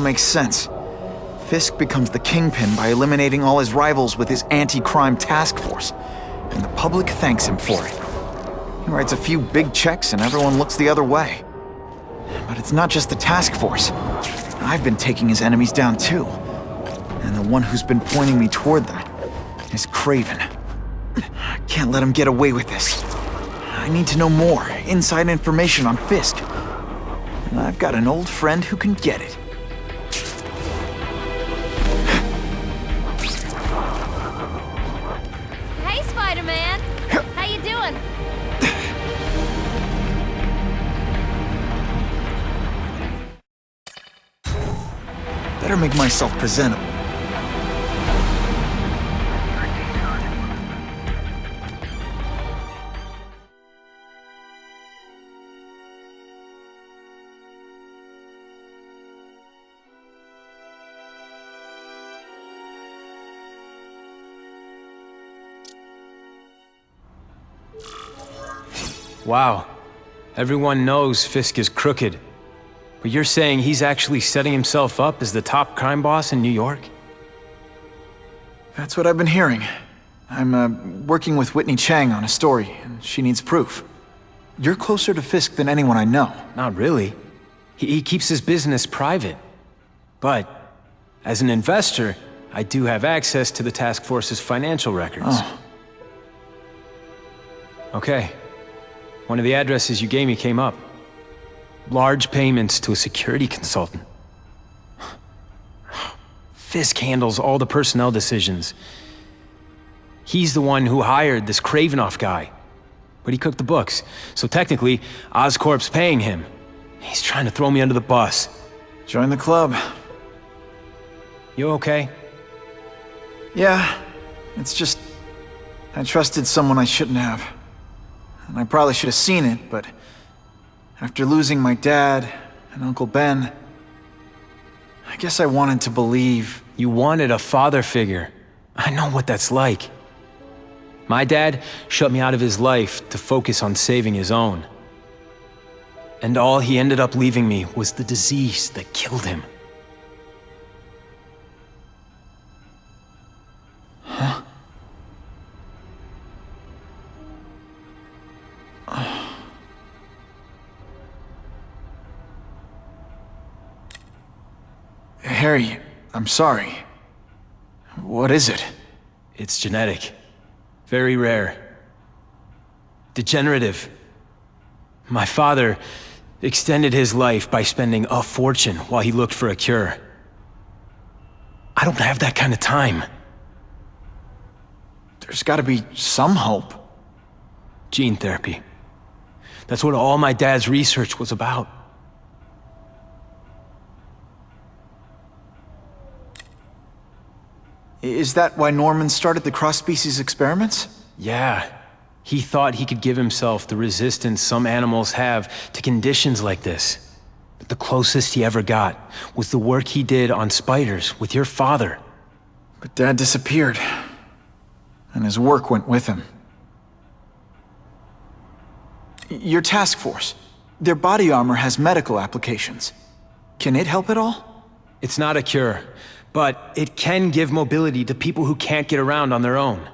makes sense. Fisk becomes the kingpin by eliminating all his rivals with his anti-crime task force, and the public thanks him for it. He writes a few big checks and everyone looks the other way. But it's not just the task force. I've been taking his enemies down too. And the one who's been pointing me toward them is Craven. I can't let him get away with this. I need to know more, inside information on Fisk. And I've got an old friend who can get it. Hey, Spider-Man! How you doing? Better make myself presentable. Wow. Everyone knows Fisk is crooked. But you're saying he's actually setting himself up as the top crime boss in New York? That's what I've been hearing. I'm working with Whitney Chang on a story, and she needs proof. You're closer to Fisk than anyone I know. Not really. He keeps his business private. But, as an investor, I do have access to the task force's financial records. Oh. Okay. One of the addresses you gave me came up. Large payments to a security consultant. Fisk handles all the personnel decisions. He's the one who hired this Kravinoff guy. But he cooked the books, so technically, Oscorp's paying him. He's trying to throw me under the bus. Join the club. You okay? Yeah, it's just... I trusted someone I shouldn't have. And I probably should have seen it, but... after losing my dad and Uncle Ben... I guess I wanted to believe... You wanted a father figure. I know what that's like. My dad shut me out of his life to focus on saving his own. And all he ended up leaving me was the disease that killed him. Huh? Harry, I'm sorry. What is it? It's genetic. Very rare. Degenerative. My father extended his life by spending a fortune while he looked for a cure. I don't have that kind of time. There's gotta be some hope. Gene therapy. That's what all my dad's research was about. Is that why Norman started the cross-species experiments? Yeah. He thought he could give himself the resistance some animals have to conditions like this. But the closest he ever got was the work he did on spiders with your father. But Dad disappeared. And his work went with him. Your task force. Their body armor has medical applications. Can it help at all? It's not a cure, but it can give mobility to people who can't get around on their own.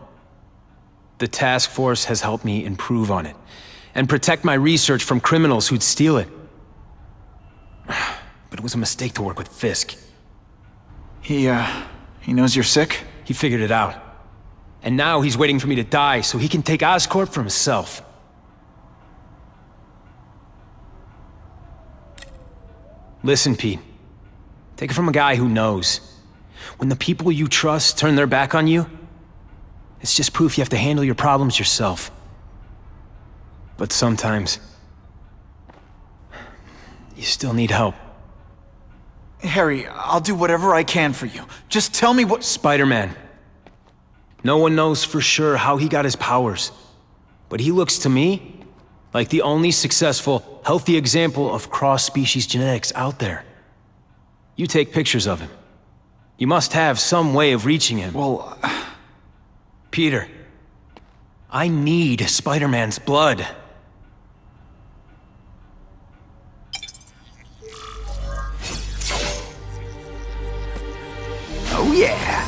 The task force has helped me improve on it, and protect my research from criminals who'd steal it. But it was a mistake to work with Fisk. He knows you're sick? He figured it out. And now he's waiting for me to die so he can take Oscorp for himself. Listen, Pete. Take it from a guy who knows. When the people you trust turn their back on you, it's just proof you have to handle your problems yourself. But sometimes, you still need help. Harry, I'll do whatever I can for you. Just tell me what— Spider-Man. No one knows for sure how he got his powers. But he looks to me like the only successful, healthy example of cross-species genetics out there. You take pictures of him. You must have some way of reaching him. Well, Peter, I need Spider-Man's blood. yeah!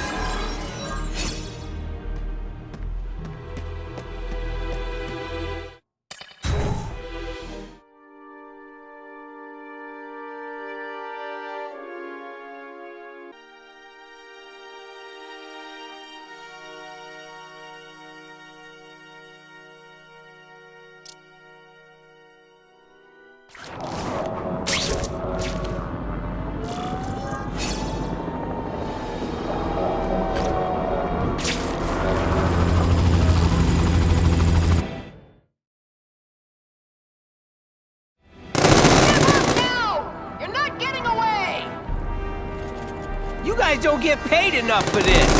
You guys don't get paid enough for this!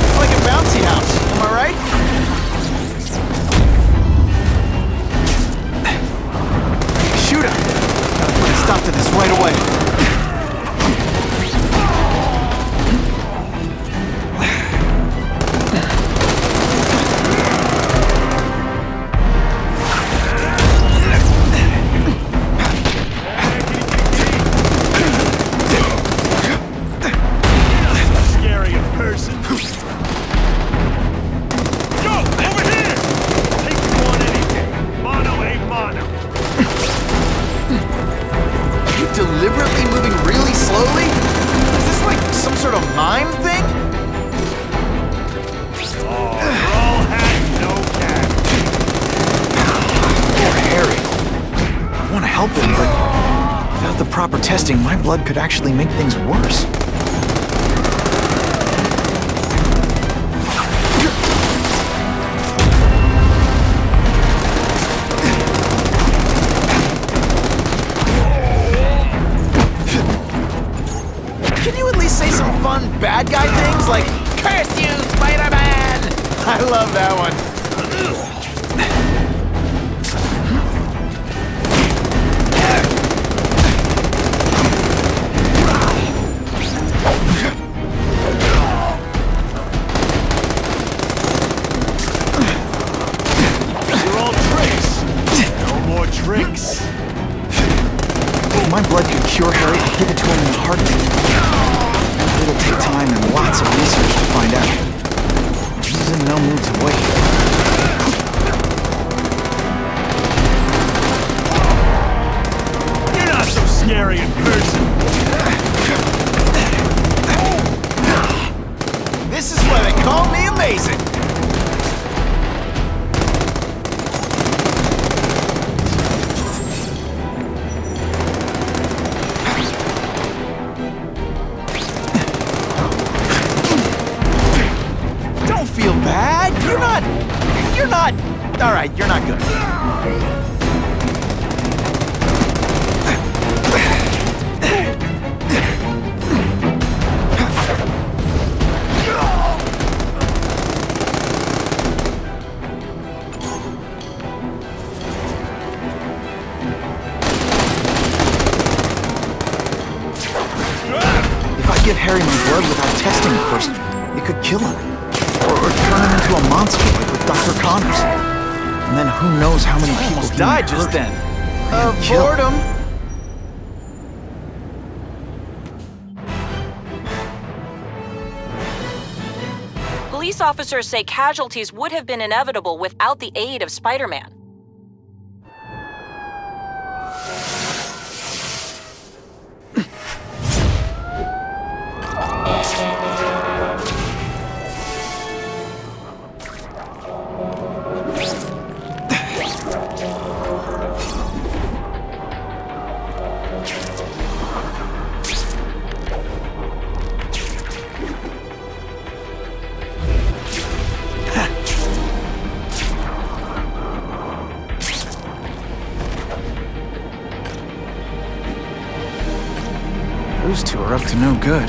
It's like a bouncy house, am I right? Shoot him! Gotta put a stop to this right away. Deliberately moving really slowly? Is this like some sort of mime thing? Oh, you're all hat, no cat. Poor Harry. I want to help him, but without the proper testing, my blood could actually make things worse. Say some fun bad guy things like, "Curse you, Spider-Man!" I love that one. You're all tricks. No more tricks. If my blood could cure Harry, I'd give it to him in a heartbeat. It'll take time and lots of research to find out. He's in no mood to wait. You're not so scary in person. This is why they call me amazing. Feel bad? You're not... All right, you're not good. If I give Harry my blood without testing it first, it could kill him. Or turn him into a monster like with Dr. Connors. And then who knows how many people almost he died might just hurt. then. And kill. Boredom. Police officers say casualties would have been inevitable without the aid of Spider-Man. Those two are up to no good.